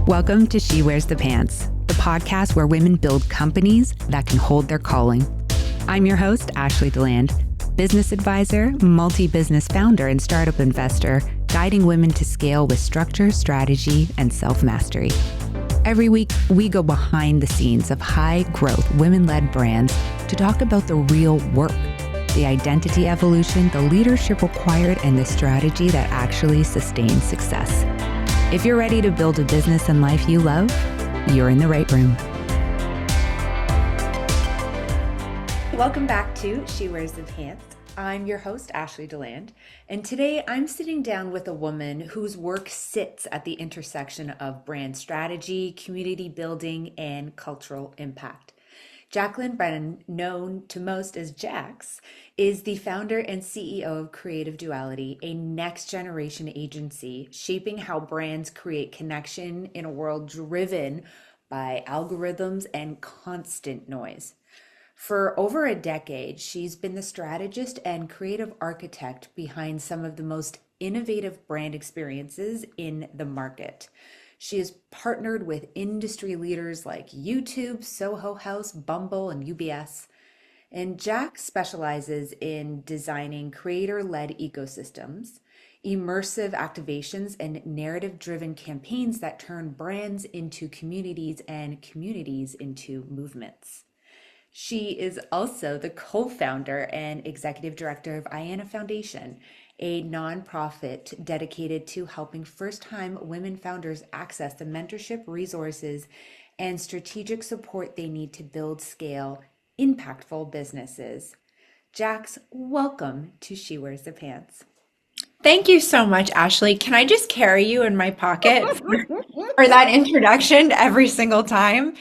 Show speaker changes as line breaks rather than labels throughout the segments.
Welcome to She Wears the Pants, the podcast where women build companies that can hold their calling. I'm your host, Ashley Deland, business advisor, multi-business founder, and startup investor, guiding women to scale with structure, strategy, and self-mastery. Every week, we go behind the scenes of high-growth, women-led brands to talk about the real work, the identity evolution, the leadership required, and the strategy that actually sustains success. If you're ready to build a business and life you love, you're in the right room. Welcome back to She Wears the Pants. I'm your host, Ashley Deland, and today I'm sitting down with a woman whose work sits at the intersection of brand strategy, community building, and cultural impact. Jacqueline Brennan, known to most as Jax, is the founder and CEO of Creative Duality, a next-generation agency shaping how brands create connection in a world driven by algorithms and constant noise. For over a decade, she's been the strategist and creative architect behind some of the most innovative brand experiences in the market. She has partnered with industry leaders like YouTube, Soho House, Bumble, and UBS. And Jack specializes in designing creator-led ecosystems, immersive activations, and narrative-driven campaigns that turn brands into communities and communities into movements. She is also the co-founder and executive director of Iana Foundation, a nonprofit dedicated to helping first-time women founders access the mentorship, resources, and strategic support they need to build, scale, impactful businesses. Jax, welcome to She Wears the Pants.
Thank you so much, Ashley. Can I just carry you in my pocket for that introduction every single time?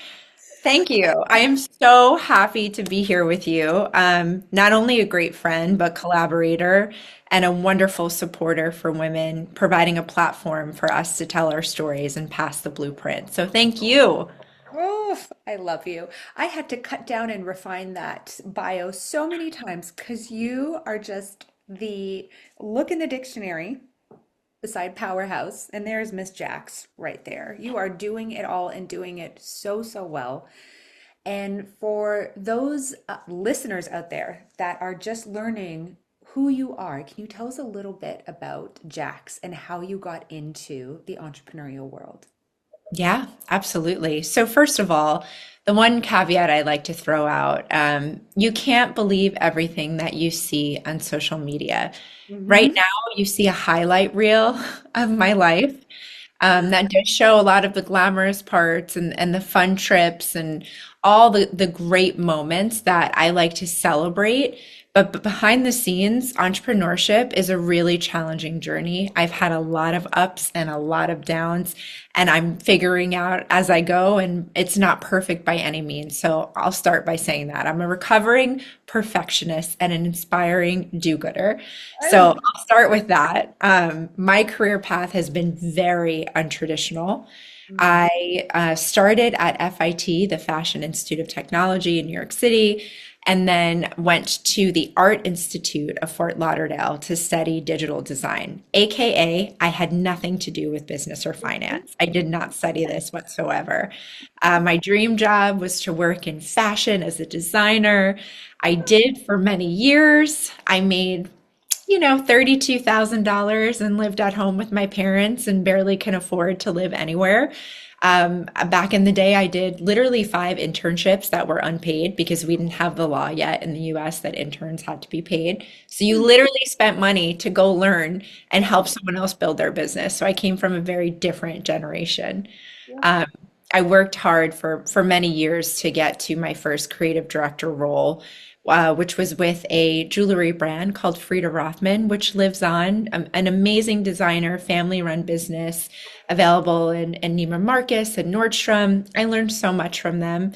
Thank you. I am so happy to be here with you. Not only a great friend, but collaborator and a wonderful supporter for women, providing a platform for us to tell our stories and pass the blueprint. So thank you.
Oh, I love you. I had to cut down and refine that bio so many times because you are just the look in the dictionary beside Powerhouse, and there's Miss Jax right there. You are doing it all and doing it so, so well. And for those listeners out there that are just learning who you are, can you tell us a little bit about Jax and how you got into the entrepreneurial world?
Yeah, absolutely. So first of all, the one caveat I like to throw out, you can't believe everything that you see on social media. Right
Mm-hmm.
now, you see a highlight reel of my life that does show a lot of the glamorous parts and the fun trips and all the great moments that I like to celebrate. But behind the scenes, entrepreneurship is a really challenging journey. I've had a lot of ups and a lot of downs, and I'm figuring out as I go, and it's not perfect by any means. So I'll start by saying that I'm a recovering perfectionist and an inspiring do-gooder. So I'll start with that. My career path has been very untraditional. I started at FIT, the Fashion Institute of Technology in New York City, and then went to the Art Institute of Fort Lauderdale to study digital design, AKA, I had nothing to do with business or finance. I did not study this whatsoever. My dream job was to work in fashion as a designer. I did for many years. I made $32,000 and lived at home with my parents and barely can afford to live anywhere. Back in the day, I did literally 5 internships that were unpaid because we didn't have the law yet in the US that interns had to be paid. So you literally spent money to go learn and help someone else build their business. So I came from a very different generation. Um, I worked hard for many years to get to my first creative director role, which was with a jewelry brand called Frida Rothman, which lives on, an amazing designer, family-run business available in Neiman Marcus and Nordstrom. I learned so much from them.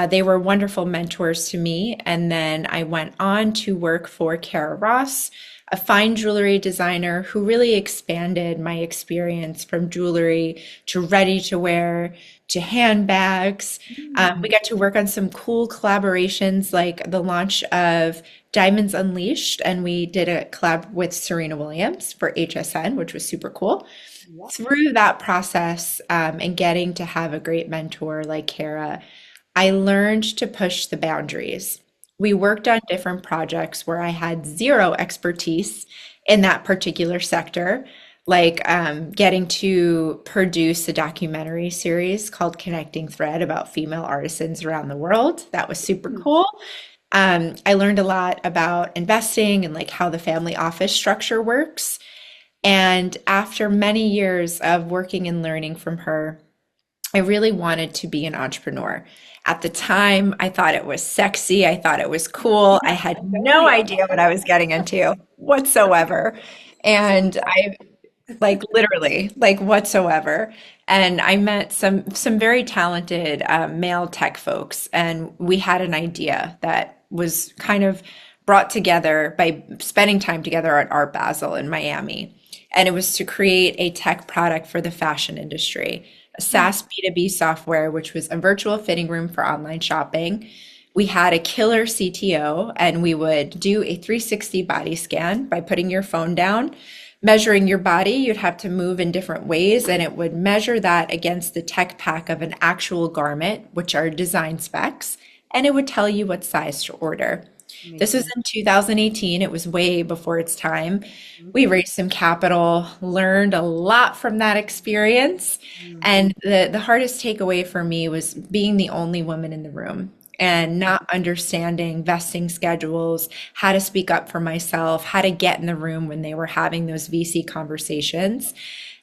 They were wonderful mentors to me. And then I went on to work for Kara Ross, a fine jewelry designer who really expanded my experience from jewelry to ready to wear to handbags. We
Mm.
got to work on some cool collaborations like the launch of Diamonds Unleashed, and we did a collab with Serena Williams for HSN, which was super cool.
Yep.
Through that process, and getting to have a great mentor like Kara, I learned to push the boundaries. We worked on different projects where I had zero expertise in that particular sector, like getting to produce a documentary series called Connecting Thread about female artisans around the world. That was super
Mm.
cool. I learned a lot about investing and like how the family office structure works. And after many years of working and learning from her, I really wanted to be an entrepreneur. At the time, I thought it was sexy. I thought it was cool. I had
Don't
no
we all?
idea what I was getting into whatsoever. And I like literally, like whatsoever. And I met some very talented male tech folks, and we had an idea that was kind of brought together by spending time together at Art Basel in Miami. And it was to create a tech product for the fashion industry, a
Mm.
SaaS B2B software, which was a virtual fitting room for online shopping. We had a killer CTO, and we would do a 360 body scan by putting your phone down, measuring your body. You'd have to move in different ways, and it would measure that against the tech pack of an actual garment, which are design specs, and it would tell you what size to order. This was
Amazing.
in 2018. It was way before its time. We
Mhm.
raised some capital, learned a lot from that experience.
Mm.
And the hardest takeaway for me was being the only woman in the room and not understanding vesting schedules, how to speak up for myself, how to get in the room when they were having those VC conversations.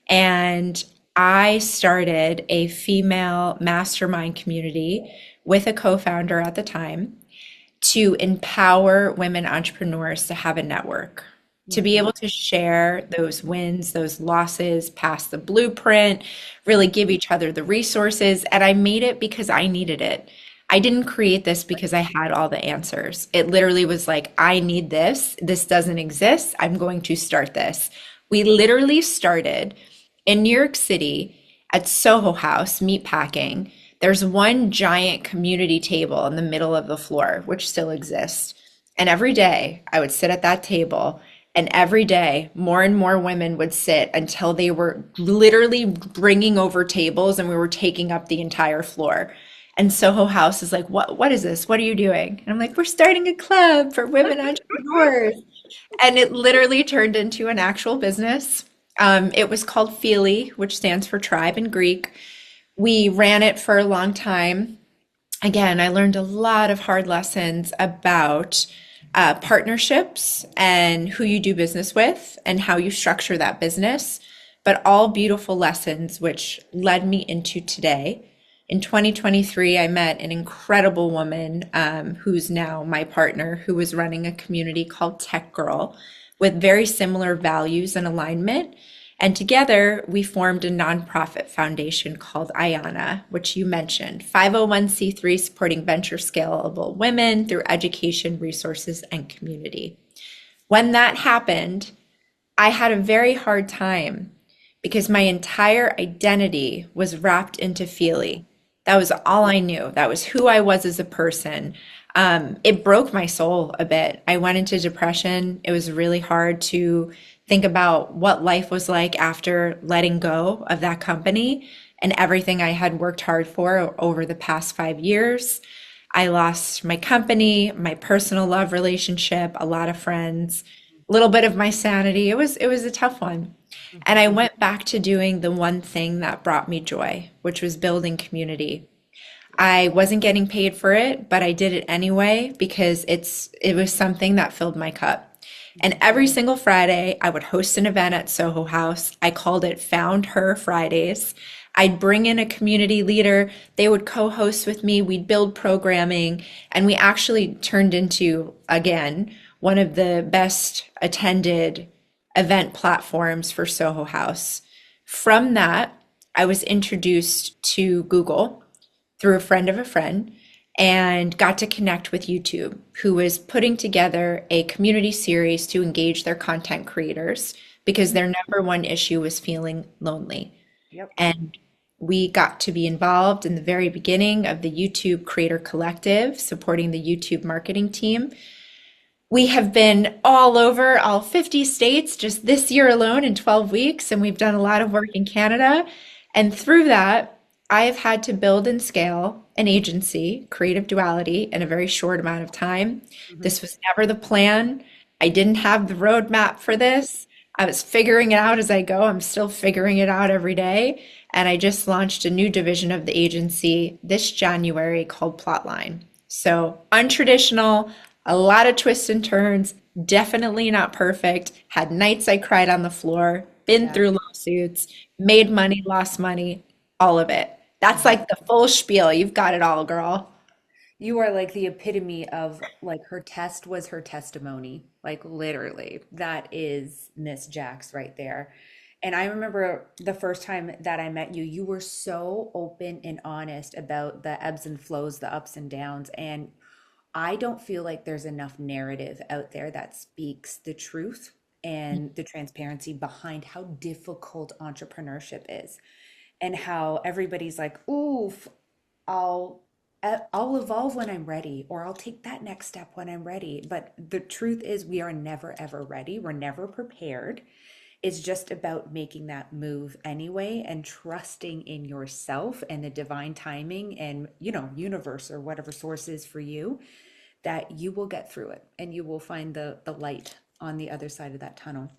And I started a female mastermind community with a co-founder at the time to empower women entrepreneurs to have a network, to be
Mhm.
able to share those wins, those losses, pass the blueprint, really give each other the resources. And I made it because I needed it. I didn't create this because I had all the answers. It literally was like, I need this. This doesn't exist. I'm going to start this. We literally started in New York City at Soho House Meatpacking. There's one giant community table in the middle of the floor, which still exists. And every day I would sit at that table, and every day more and more women would sit until they were literally bringing over tables and we were taking up the entire floor. And Soho House is like, what is this? What are you doing? And I'm like, we're starting a club for women entrepreneurs. And it literally turned into an actual business. It was called Feely, which stands for tribe in Greek. We ran it for a long time. Again, I learned a lot of hard lessons about partnerships and who you do business with and how you structure that business, but all beautiful lessons which led me into today. In 2023, I met an incredible woman who's now my partner, who was running a community called Tech Girl with very similar values and alignment. And together we formed a nonprofit foundation called Ayana, which you mentioned, 501(c)(3) supporting venture scalable women through education, resources, and community. When that happened, I had a very hard time because my entire identity was wrapped into Feely. That was all I knew. That was who I was as a person. It broke my soul a bit. I went into depression. It was really hard to think about what life was like after letting go of that company and everything I had worked hard for over the past 5 years. I lost my company, my personal love relationship, a lot of friends, a little bit of my sanity. It was a tough one. And I went back to doing the one thing that brought me joy, which was building community. I wasn't getting paid for it, but I did it anyway because it was something that filled my cup. And every single Friday, I would host an event at Soho House. I called it Found Her Fridays. I'd bring in a community leader. They would co-host with me. We'd build programming, and we actually turned into, again, one of the best attended event platforms for Soho House. From that, I was introduced to Google through a friend of a friend. and got to connect with YouTube, who was putting together a community series to engage their content creators because their number one issue was feeling lonely.
Yep.
And we got to be involved in the very beginning of the YouTube Creator Collective, supporting the YouTube marketing team. We have been all over all 50 states just this year alone in 12 weeks, and we've done a lot of work in Canada. And through that, I have had to build and scale an agency, Creative Duality, in a very short amount of time.
Mhm.
This was never the plan. I didn't have the roadmap for this. I was figuring it out as I go. I'm still figuring it out every day. And I just launched a new division of the agency this January called Plotline. So untraditional, a lot of twists and turns, definitely not perfect. Had nights I cried on the floor, been
Yeah.
through lawsuits, made money, lost money, all of it. That's like the full spiel. You've got it all, girl.
You are like the epitome of like her test was her testimony. Like literally, that is Miss Jax right there. And I remember the first time that I met you, you were so open and honest about the ebbs and flows, the ups and downs. And I don't feel like there's enough narrative out there that speaks the truth and the transparency behind how difficult entrepreneurship is and how everybody's like, oof, I'll I'll evolve when I'm ready, or I'll take that next step when I'm ready. But the truth is, we are never ever ready. We're never prepared. It's just about making that move anyway and trusting in yourself and the divine timing and, universe or whatever source is for you, that you will get through it and you will find the light on the other side of that tunnel.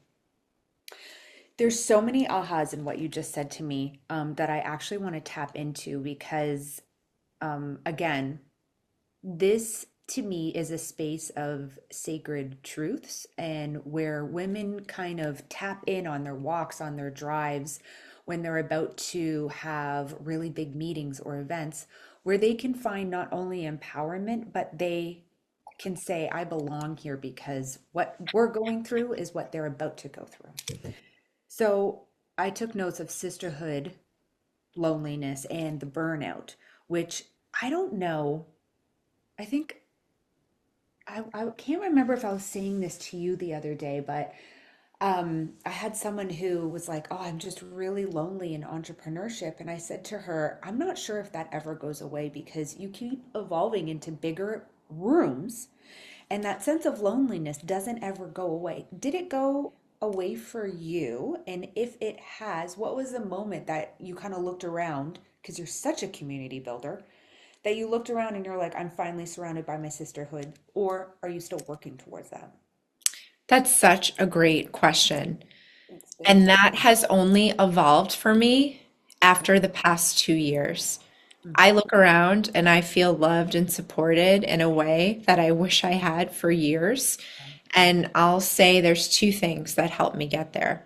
There's so many ahas in what you just said to me, that I actually want to tap into because, again, this to me is a space of sacred truths and where women kind of tap in on their walks, on their drives, when they're about to have really big meetings or events, where they can find not only empowerment, but they can say, I belong here because what we're going through is what they're about to go through. So I took notes of sisterhood, loneliness, and the burnout, which I don't know. I think I can't remember if I was saying this to you the other day, but I had someone who was like, "Oh, I'm just really lonely in entrepreneurship." And I said to her, "I'm not sure if that ever goes away because you keep evolving into bigger rooms, and that sense of loneliness doesn't ever go away." Did it go away for you? And if it has, what was the moment that you kind of looked around, because you're such a community builder, that you looked around and you're like, I'm finally surrounded by my sisterhood? Or are you still working towards that?
That's such a great question.
Thanks, babe.
And that has only evolved for me after the past 2 years.
Mm.
I look around and I feel loved and supported in a way that I wish I had for years. And I'll say there's two things that help me get there.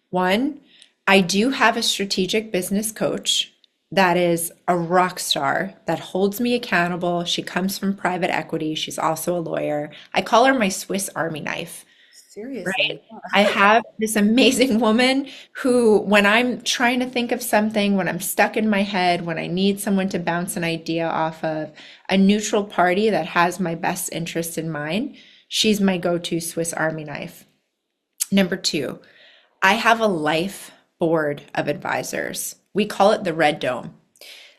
One, I do have a strategic business coach that is a rock star that holds me accountable. She comes from private equity. She's also a lawyer. I call her my Swiss Army knife, right?
Seriously.
I have this amazing woman who, when I'm trying to think of something, when I'm stuck in my head, when I need someone to bounce an idea off of, a neutral party that has my best interest in mind, she's my go-to Swiss Army knife. Number two, I have a life board of advisors. We call it the Red Dome.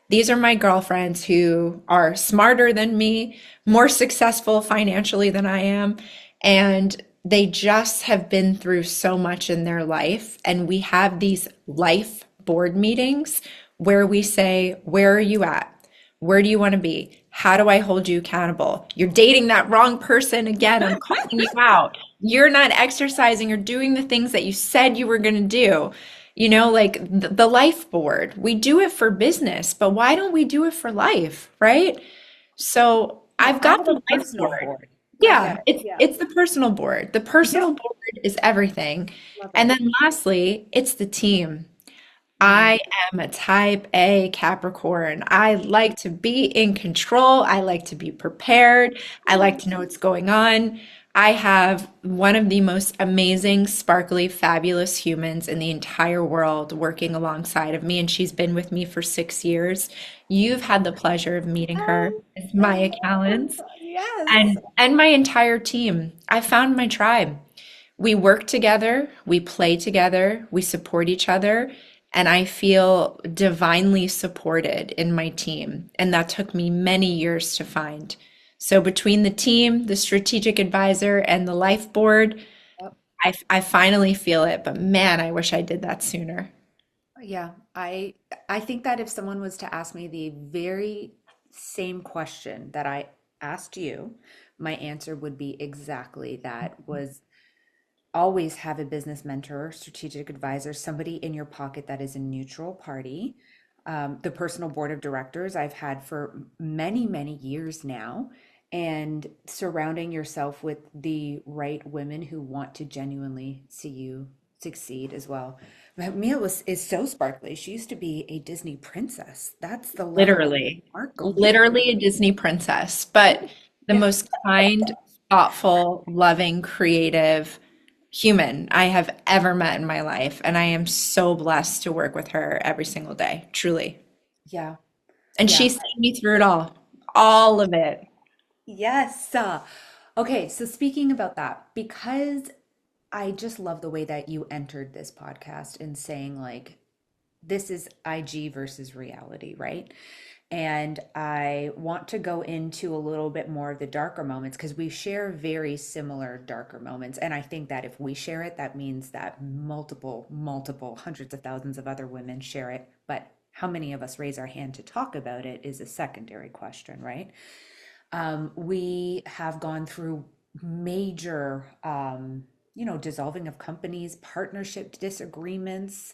These are my girlfriends who are smarter than me, more successful financially than I am, and they just have been through so much in their life. And we have these life board meetings where we say, where are you at? Where do you want to be? How do I hold you accountable? You're dating that wrong person again. I'm calling you out. You're not exercising or doing the things that you said you were going to do. Like the life board. We do it for business, but why don't we do it for life, right? So
No,
I've
I
got
have a
the life
personal
board.
board. I
Yeah,
get it.
it's
Yeah.
it's the personal board. The
Yep.
personal board is everything.
Love
And
it.
then lastly, it's the team.
Mm.
I am a type A Capricorn. I like to be in control. I like to be prepared. I like to know what's going on. I have one of the most amazing, sparkly, fabulous humans in the entire world working alongside of me, and she's been with me for 6 years. You've had the pleasure of meeting her.
Oh,
It's
I
Maya
know.
Callens
Yes.
and my entire team. I found my tribe. We work together, we play together, we support each other, and I feel divinely supported in my team. And that took me many years to find. So between the team, the strategic advisor, and the life board,
Yep.
I finally feel it. But man, I wish I did that sooner.
Yeah, I think that if someone was to ask me the very same question that I asked you, my answer would be exactly that was always have a business mentor, strategic advisor, somebody in your pocket that is a neutral party. The personal board of directors I've had for many, many years now, and surrounding yourself with the right women who want to genuinely see you succeed as well. But Mia is so sparkly. She used to be a Disney princess. That's the level of
Literally,
sparkle here.
literally a Disney princess, but the
Yeah.
most kind, thoughtful, loving, creative human I have ever met in my life. And I am so blessed to work with her every single day, truly.
Yeah.
And
Yeah.
she's seen me through it all of it.
Yes. Okay, so speaking about that, because I just love the way that you entered this podcast in saying, like, this is IG versus reality, right? And I want to go into a little bit more of the darker moments because we share very similar darker moments. And I think that if we share it, that means that multiple hundreds of thousands of other women share it. But how many of us raise our hand to talk about it is a secondary question, right? We have gone through major, dissolving of companies, partnership disagreements,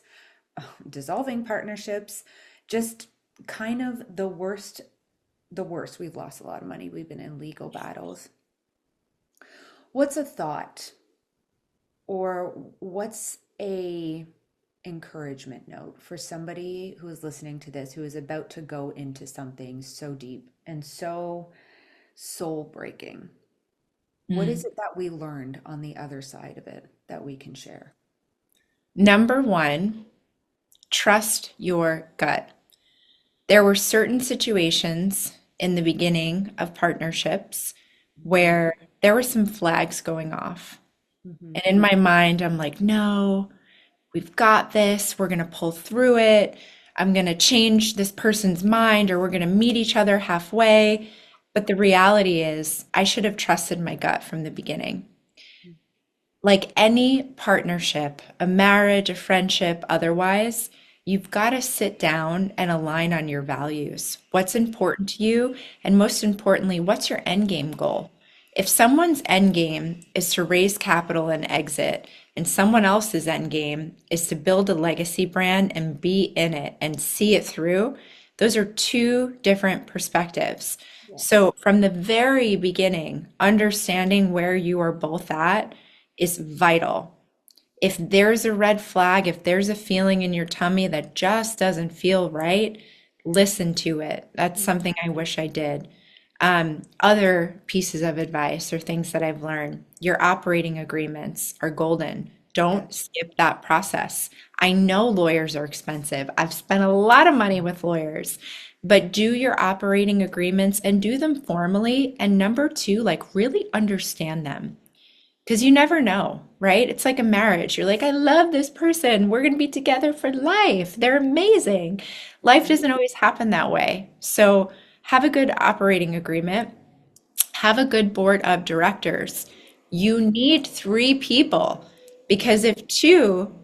dissolving partnerships, just kind of the worst. The worst. We've lost a lot of money. We've been in legal battles. What's a thought or what's a encouragement note for somebody who is listening to this, who is about to go into something so deep and so soul breaking? What is
Mm.
it that we learned on the other side of it that we can share?
Number one, trust your gut. There were certain situations in the beginning of partnerships
Mhm.
where there were some flags going off.
Mhm.
And in my mind, I'm like, no, we've got this. We're going to pull through it. I'm going to change this person's mind, or we're going to meet each other halfway. But the reality is, I should have trusted my gut from the beginning. Like any partnership, a marriage, a friendship, otherwise, you've got to sit down and align on your values. What's important to you? And most importantly, what's your end game goal? If someone's end game is to raise capital and exit, and someone else's end game is to build a legacy brand and be in it and see it through, those are two different perspectives.
Yes.
So, from the very beginning, understanding where you are both at is vital. If there's a red flag, if there's a feeling in your tummy that just doesn't feel right, listen to it. That's something I wish I did. Other pieces of advice or things that I've learned, your operating agreements are golden.
Yes.
Don't skip that process. I know lawyers are expensive. I've spent a lot of money with lawyers, but do your operating agreements and do them formally. And number two, like really understand them. Because you never know, right? It's like a marriage. You're like, I love this person. We're going to be together for life. They're amazing. Life
Mhm.
doesn't always happen that way. So have a good operating agreement, have a good board of directors. You need three people because if two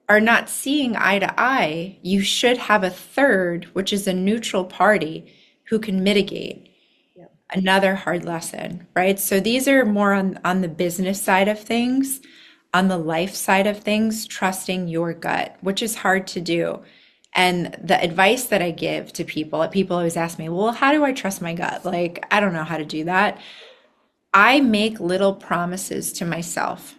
are not seeing eye to eye, you should have a third, which is a neutral party who can mitigate.
Yep.
Another hard lesson, right? So these are more on the business side of things, on the life side of things, trusting your gut, which is hard to do. And the advice that I give to people always ask me, well, how do I trust my gut? Like, I don't know how to do that. I make little promises to myself,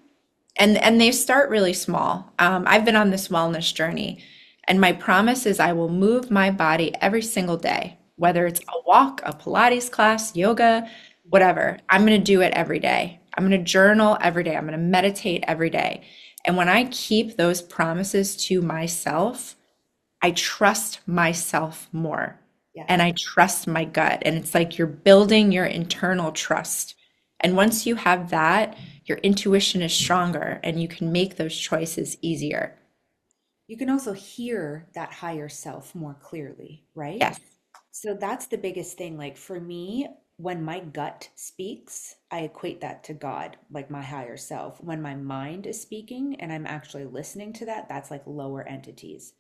and they start really small. I've been on this wellness journey, and my promise is I will move my body every single day, whether it's a walk, a Pilates class, yoga, whatever. I'm going to do it every day. I'm going to journal every day. I'm going to meditate every day. And when I keep those promises to myself, I trust myself more and
Yes.
I trust my gut. And it's like you're building your internal trust. And once you have that, your intuition is stronger and you can make those choices easier.
You can also hear that higher self more clearly, right?
Yes.
So that's the biggest thing. Like for me, when my gut speaks, I equate that to God, like my higher self. When my mind is speaking and I'm actually listening to that, that's like lower entities.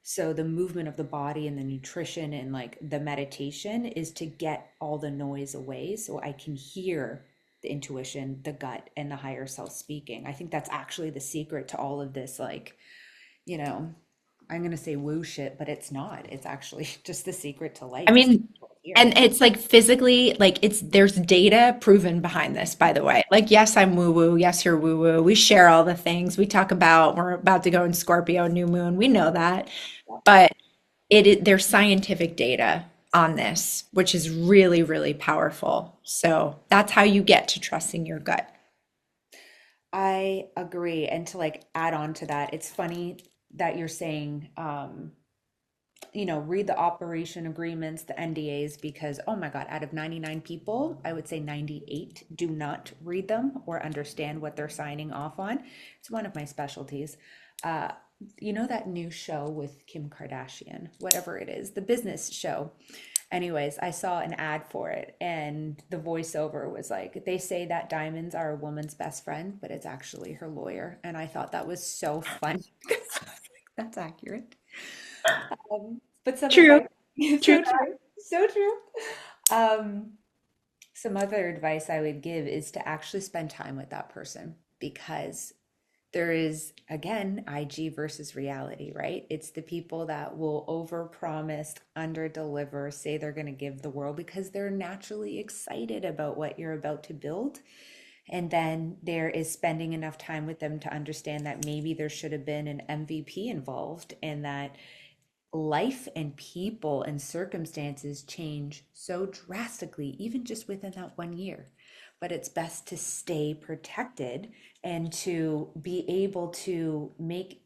So the movement of the body and the nutrition and like the meditation is to get all the noise away so I can hear the intuition, the gut, and the higher self speaking. I think that's actually the secret to all of this, like, you know, I'm going to say woo shit, but it's not. It's actually just the secret to
I
life is
mean,
here.
and it's like physically, like it's there's data proven behind this, by the way. Like, yes, I'm woo woo. Yes, you're woo woo. We share all the things we talk about. We're about to go in Scorpio, new moon. We know that. But there's scientific data on this, which is really, really powerful. So that's how you get to trusting your gut.
I agree. And to like add on to that, it's funny that you're saying, read the operation agreements, the NDAs, because oh my God, out of 99 people, I would say 98 do not read them or understand what they're signing off on. It's one of my specialties. Uh, you know that new show with Kim Kardashian, whatever it is, the business show. Anyways, I saw an ad for it, and the voiceover was like, they say that diamonds are a woman's best friend, but it's actually her lawyer. And I thought that was so funny. That's accurate. But some
True,
advice,
true.
so true, so true. Um, some other advice I would give is to actually spend time with that person because there is, again, IG versus reality, right? It's the people that will overpromise, underdeliver, say they're going to give the world because they're naturally excited about what you're about to build. And then there is spending enough time with them to understand that maybe there should have been an MVP involved and that life and people and circumstances change so drastically, even just within that 1 year. But it's best to stay protected and to be able to make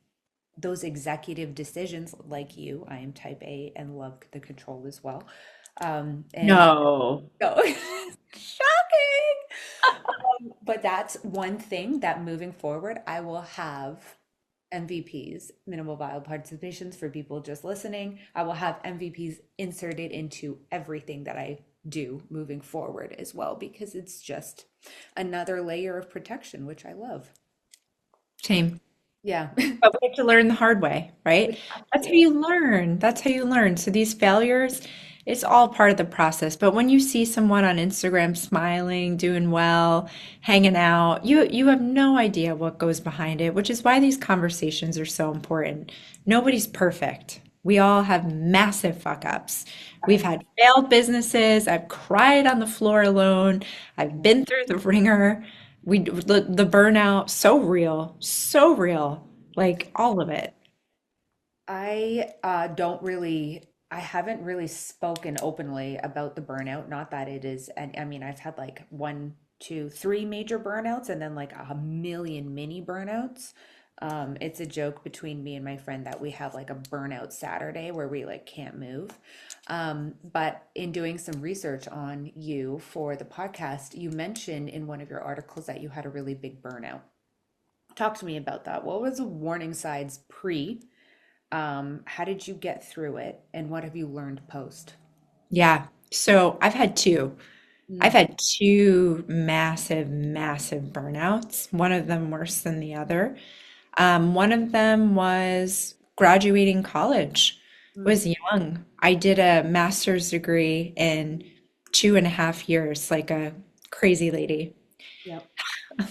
those executive decisions like you. I am type A and love the control as well. And
No.
no, shocking. But that's one thing that moving forward, I will have MVPs, minimal viable participations for people just listening. I will have MVPs inserted into everything that I do moving forward as well, because it's just another layer of protection, which I love.
Same.
Yeah.
But we have to learn the hard way, right?
We have
That's how
to.
you learn. That's how you learn. So these failures, it's all part of the process. But when you see someone on Instagram smiling, doing well, hanging out, you have no idea what goes behind it, which is why these conversations are so important. Nobody's perfect. We all have massive fuck ups. We've had failed businesses. I've cried on the floor alone. I've been through the ringer. The burnout, so real, like all of it.
I don't really, I haven't really spoken openly about the burnout. Not that it is, and I mean, I've had like one, two, three major burnouts and then like a million mini burnouts. It's a joke between me and my friend that we have like a burnout Saturday where we like can't move. But in doing some research on you for the podcast, you mentioned in one of your articles that you had a really big burnout. Talk to me about that. What was the warning signs pre? How did you get through it, and what have you learned post?
Yeah. So I've had two. I've
Mm,
had two massive, massive burnouts, one of them worse than the other. One of them was graduating college. I
mm,
was young. I did a master's degree in 2.5 years, like a crazy lady.
yep.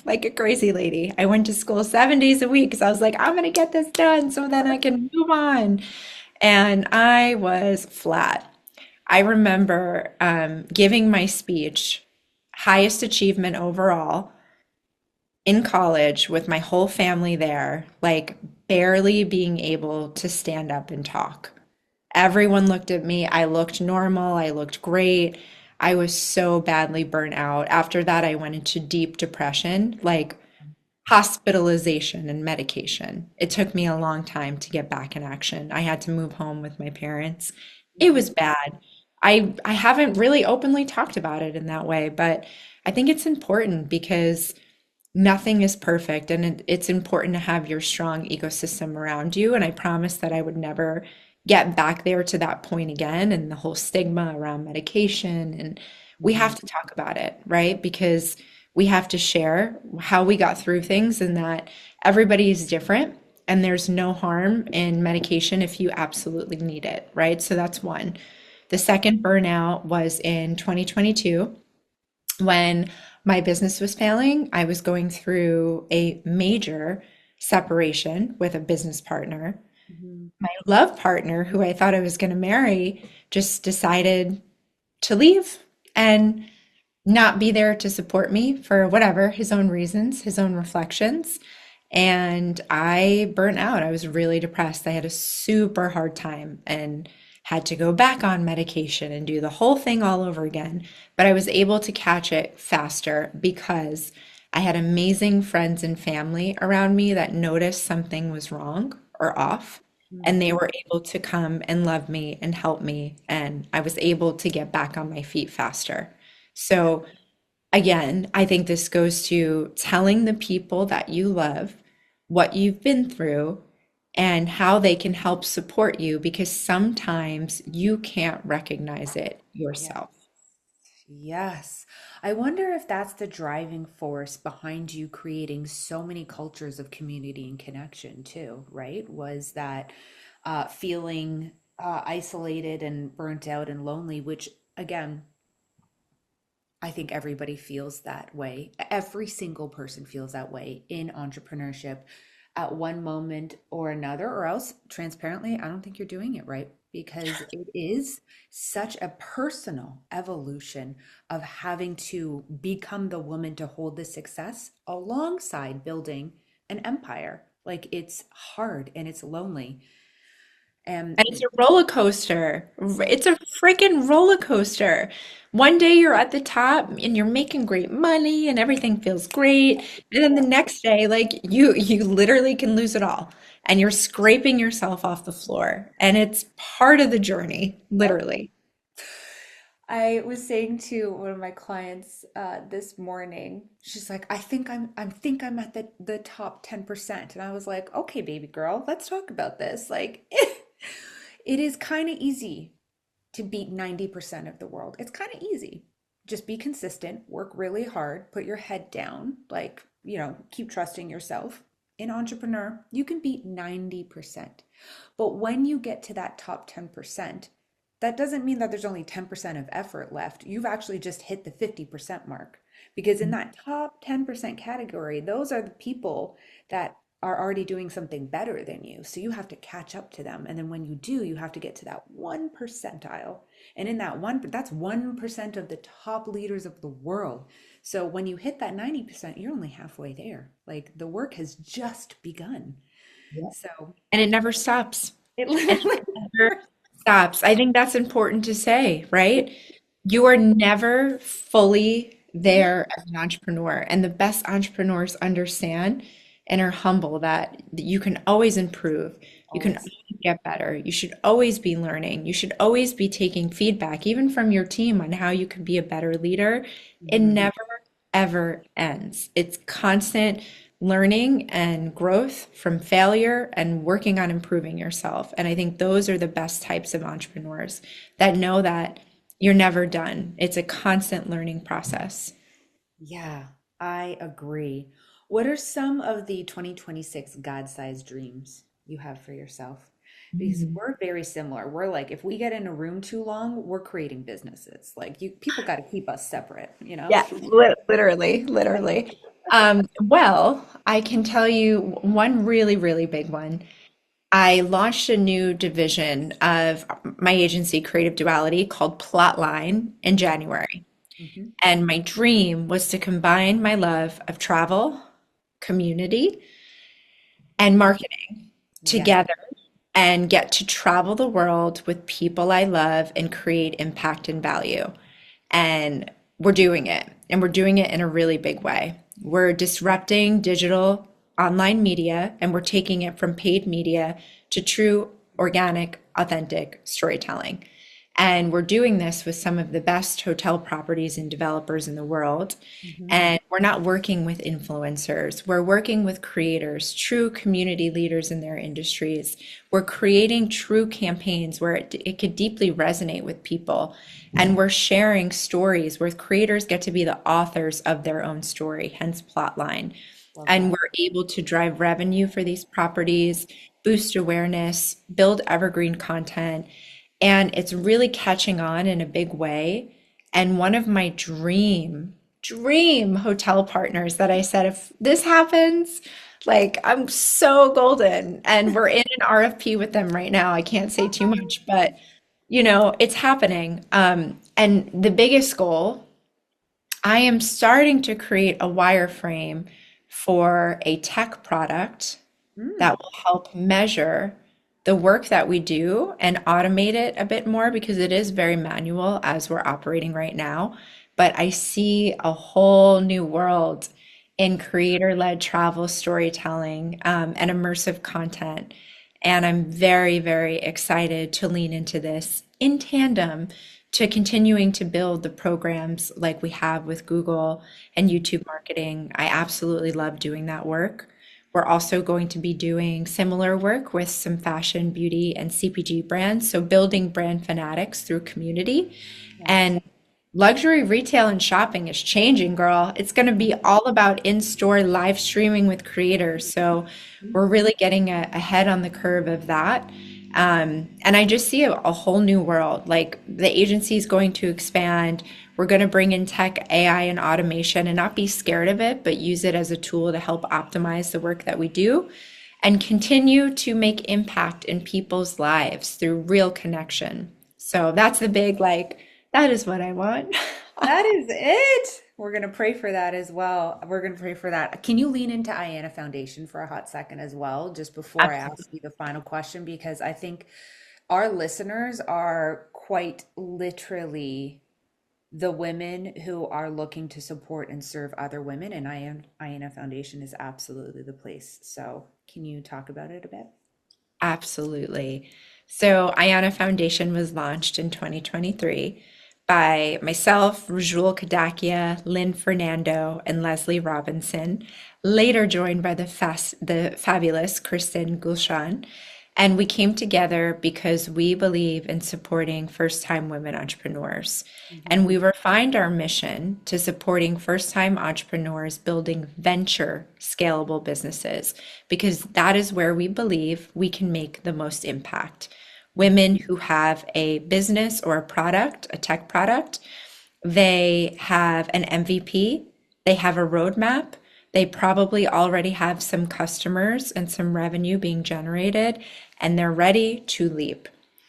Like a crazy lady. I went to school 7 days a week because I was like, I'm gonna get this done so then I can move on. And I was flat. I remember giving my speech, highest achievement overall in college with my whole family there, like barely being able to stand up and talk. Everyone looked at me. I looked normal. I looked great. I was so badly burnt out. After that, I went into deep depression, like hospitalization and medication. It took me a long time to get back in action. I had to move home with my parents. It
Mhm.
was bad. I haven't really openly talked about it in that way, but I think it's important because nothing is perfect, and it's important to have your strong ecosystem around you. And I promised that I would never get back there to that point again, and the whole stigma around medication. And we have
Mhm.
to talk about it, right? Because we have to share how we got through things, and that everybody is different. And there's no harm in medication if you absolutely need it, right? So that's one. The second burnout was in 2022 when my business was failing. I was going through a major separation with a business partner.
Mhm.
My love partner, who I thought I was going to marry, just decided to leave and not be there to support me for whatever, his own reasons, his own reflections. And I burnt out. I was really depressed. I had a super hard time and had to go back on medication and do the whole thing all over again. But I was able to catch it faster because I had amazing friends and family around me that noticed something was wrong or off. And they
Mhm.
were able to come and love me and help me. And I was able to get back on my feet faster. So, again, I think this goes to telling the people that you love what you've been through and how they can help support you, because sometimes you can't recognize it
Yeah.
yourself.
Yes. I wonder if that's the driving force behind you creating so many cultures of community and connection too, right? Was that feeling isolated and burnt out and lonely, which again, I think everybody feels that way. Every single person feels that way in entrepreneurship at one moment or another, or else, transparently, I don't think you're doing it right because it is such a personal evolution of having to become the woman to hold the success alongside building an empire. Like it's hard and it's lonely.
And it's
And
a roller coaster. It's a freaking roller coaster. One day you're at the top and you're making great money and everything feels great. And then the next day, like you literally can lose it all and you're scraping yourself off the floor. And it's part of the journey, literally.
I was saying to one of my clients this morning, she's like, I think I'm at the top 10%. And I was like, okay, baby girl, let's talk about this. Like it is kind of easy to beat 90% of the world. It's kind of easy. Just be consistent, work really hard, put your head down, like, keep trusting yourself. In entrepreneur, you can beat 90%. But when you get to that top 10%, that doesn't mean that there's only 10% of effort left. You've actually just hit the 50% mark. Because in that top 10% category, those are the people that are already doing something better than you. So you have to catch up to them. And then when you do, you have to get to that one percentile. And in that one, that's 1% of the top leaders of the world. So when you hit that 90%, you're only halfway there. Like the work has just begun. So
And it never stops.
it
And
literally,
it never stops. I think that's important to say, right? You are never fully there as an entrepreneur. And the best entrepreneurs understand and are humble that you can always improve. You can
always.
always get better. You should always be learning. You should always be taking feedback, even from your team, on how you could be a better leader. It
Mhm.
never, ever ends. It's constant learning and growth from failure and working on improving yourself. And I think those are the best types of entrepreneurs that know that you're never done. It's a constant learning process.
Yeah, I agree. What are some of the 2026 God-sized dreams you have for yourself? Because
Mhm.
we're very similar. We're like, if we get in a room too long, we're creating businesses. Like people got to keep us separate, you know?
Yeah, literally, literally. Well, I can tell you one really, really big one. I launched a new division of my agency, Creative Duality, called Plotline in January.
Hmm.
And my dream was to combine my love of travel, community, and marketing
Yes.
together and get to travel the world with people I love and create impact and value. And we're doing it, and we're doing it in a really big way. We're disrupting digital online media, and we're taking it from paid media to true, organic, authentic storytelling. And we're doing this with some of the best hotel properties and developers in the world.
Mhm.
And we're not working with influencers. We're working with creators, true community leaders in their industries. We're creating true campaigns where it could deeply resonate with people. And we're sharing stories where creators get to be the authors of their own story, hence plotline.
Love
And
that.
we're able to drive revenue for these properties, boost awareness, build evergreen content, and it's really catching on in a big way. And one of my dream hotel partners that I said, if this happens, like I'm so golden. And we're in an RFP with them right now. I can't say too much, but it's happening. And the biggest goal, I am starting to create a wireframe for a tech product
Mm.
that will help measure the work that we do and automate it a bit more because it is very manual as we're operating right now. But I see a whole new world in creator-led travel storytelling and immersive content. And I'm very, very excited to lean into this in tandem to continuing to build the programs like we have with Google and YouTube marketing. I absolutely love doing that work. We're also going to be doing similar work with some fashion, beauty, and CPG brands. So building brand fanatics through community.
Yes.
And luxury retail and shopping is changing, girl. It's going to be all about in-store live streaming with creators. So we're really getting ahead on the curve of that. And I just see a whole new world. Like the agency is going to expand. We're going to bring in tech, AI, and automation and not be scared of it, but use it as a tool to help optimize the work that we do and continue to make impact in people's lives through real connection. So that's the big, like, that is what I want.
That is it. We're going to pray for that as well. We're going to pray for that. Can you lean into Iana Foundation for a hot second as well, just before I ask
Absolutely.
you the final question? Because I think our listeners are quite literally the women who are looking to support and serve other women, and Iana Foundation is absolutely the place. So, can you talk about it a bit?
Absolutely. So, Ayana Foundation was launched in 2023 by myself, Rajul Kadakia, Lynn Fernando, and Leslie Robinson, later joined by the fabulous Kristen Gulshan. And we came together because we believe in supporting first-time women entrepreneurs. And
Mhm.
we refined our mission to supporting first-time entrepreneurs building venture scalable businesses because that is where we believe we can make the most impact. Women who have a business or a product, a tech product, they have an MVP, they have a roadmap, they probably already have some customers and some revenue being generated, and they're ready to leap.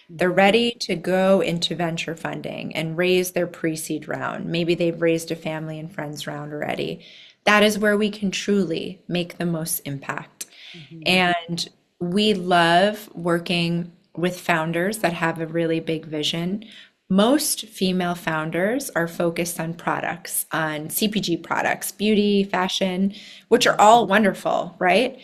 They're
Mhm.
ready to go into venture funding and raise their pre-seed round. Maybe they've raised a family and friends round already. That is where we can truly make the most impact.
Mhm.
And we love working with founders that have a really big vision. Most female founders are focused on products, on CPG products, beauty, fashion, which are all wonderful, right?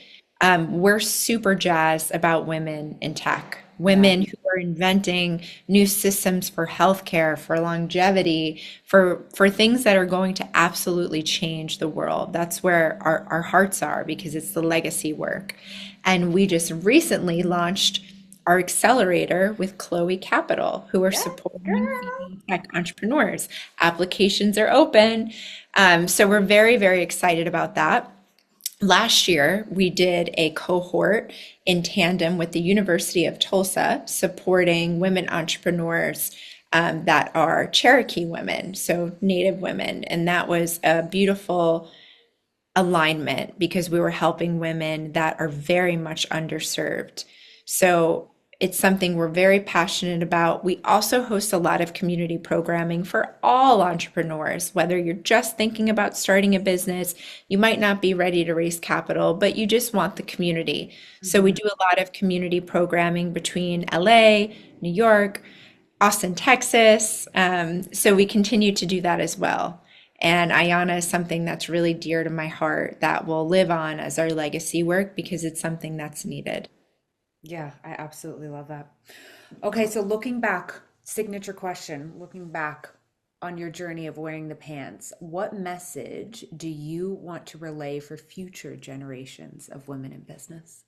We're super jazzed about women in tech,
Yeah.
women who are inventing new systems for healthcare, for longevity, for things that are going to absolutely change the world. That's where our hearts are because it's the legacy work. And we just recently launched our accelerator with Chloe Capital, who are
Yeah,
supporting
girl.
female tech entrepreneurs. Applications are open. So we're very, very excited about that. Last year, we did a cohort in tandem with the University of Tulsa supporting women entrepreneurs that are Cherokee women, so Native women. And that was a beautiful alignment because we were helping women that are very much underserved. So it's something we're very passionate about. We also host a lot of community programming for all entrepreneurs, whether you're just thinking about starting a business, you might not be ready to raise capital, but you just want the community. So we
Mhm.
do a lot of community programming between LA, New York, Austin, Texas. So we continue to do that as well. And Ayana is something that's really dear to my heart that will live on as our legacy work because it's something that's needed.
Yeah, I absolutely love that. Okay, so looking back, signature question, looking back on your journey of wearing the pants, what message do you want to relay for future generations of women in business?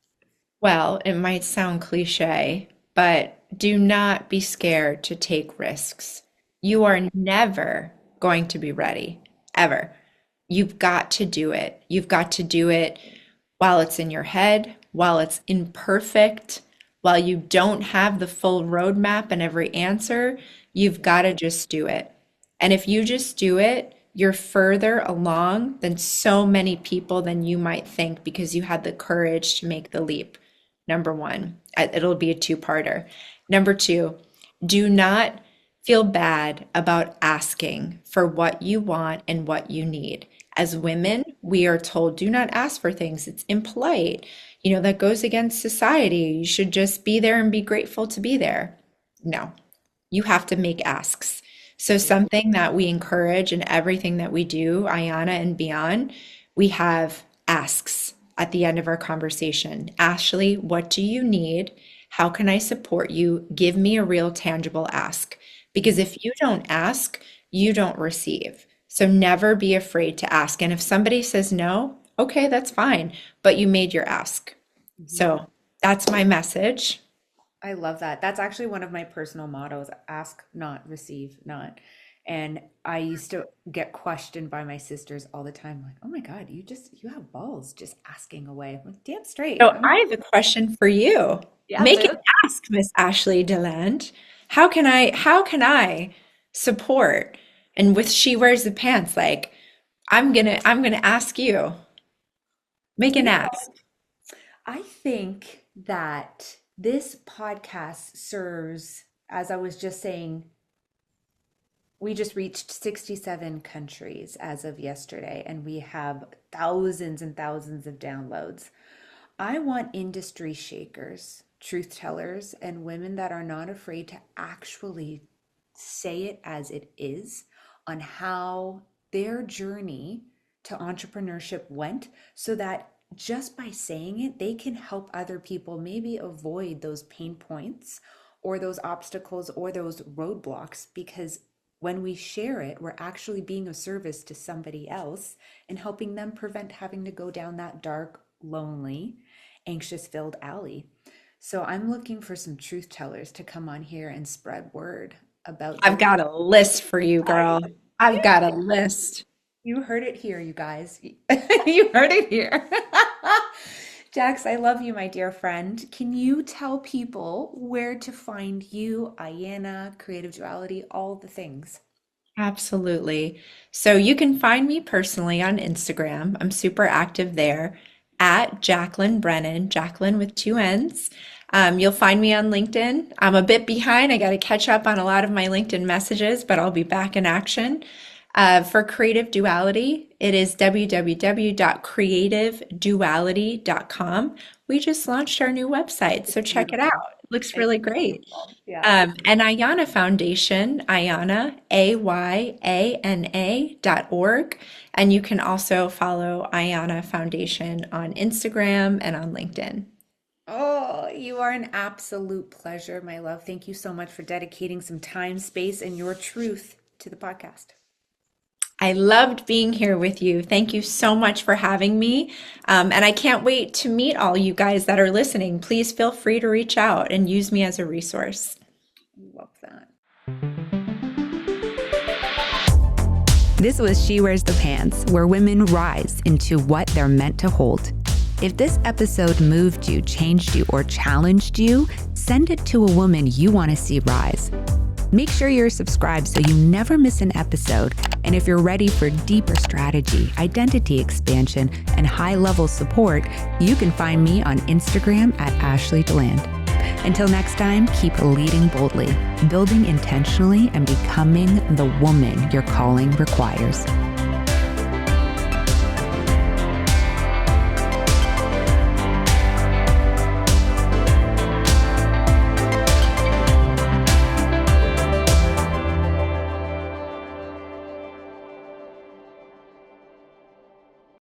Well, it might sound cliche, but do not be scared to take risks. You are never going to be ready, ever. You've got to do it. You've got to do it while it's in your head, while it's imperfect, while you don't have the full roadmap and every answer. You've got to just do it. And if you just do it, you're further along than so many people than you might think because you had the courage to make the leap. Number one, it'll be a two-parter. Number two, do not feel bad about asking for what you want and what you need. As women, we are told do not ask for things. It's impolite. That goes against society. You should just be there and be grateful to be there. No, you have to make asks. So something that we encourage in everything that we do, Ayana and beyond, we have asks at the end of our conversation. Ashley, what do you need? How can I support you? Give me a real tangible ask. Because if you don't ask, you don't receive. So never be afraid to ask. And if somebody says no, okay, that's fine, but you made your ask.
Mhm.
So that's my message.
I love that. That's actually one of my personal mottos, ask not, receive not. And I used to get questioned by my sisters all the time, like, oh my God, you have balls just asking away. I'm like, damn straight.
So I have a question for you.
Yeah,
Make an
boo.
ask, Miss Ashley Deland. How can I support? And with She Wears the Pants, like I'm gonna ask you. Make an
You
ask.
I think that this podcast serves, as I was just saying, we just reached 67 countries as of yesterday, and we have thousands and thousands of downloads. I want industry shakers, truth tellers, and women that are not afraid to actually say it as it is on how their journey to entrepreneurship went so that just by saying it, they can help other people maybe avoid those pain points or those obstacles or those roadblocks because when we share it, we're actually being of service to somebody else and helping them prevent having to go down that dark, lonely, anxious filled alley. So I'm looking for some truth tellers to come on here and spread word about
I've
their.
got a list for you, girl. I've got a list.
You heard it here, you guys. You heard it here. Jax, I love you, my dear friend. Can you tell people where to find you, Ayana, Creative Duality, all the things?
Absolutely. So you can find me personally on Instagram. I'm super active there at Jacqueline Brennan, Jacqueline with two N's. You'll find me on LinkedIn. I'm a bit behind. I got to catch up on a lot of my LinkedIn messages, but I'll be back in action. For Creative Duality, it is www.creativeduality.com. We just launched our new website,
It's
so check it out.
beautiful.
It looks
It's
really great.
beautiful. Yeah.
And Ayana Foundation, Ayana, AYANA.org. And you can also follow Ayana Foundation on Instagram and on LinkedIn.
Oh, you are an absolute pleasure, my love. Thank you so much for dedicating some time, space, and your truth to the podcast.
I loved being here with you. Thank you so much for having me. And I can't wait to meet all you guys that are listening. Please feel free to reach out and use me as a resource.
Love that.
This was She Wears the Pants, where women rise into what they're meant to hold. If this episode moved you, changed you, or challenged you, send it to a woman you want to see rise. Make sure you're subscribed so you never miss an episode. And if you're ready for deeper strategy, identity expansion, and high-level support, you can find me on Instagram at Ashley Deland. Until next time, keep leading boldly, building intentionally, and becoming the woman your calling requires.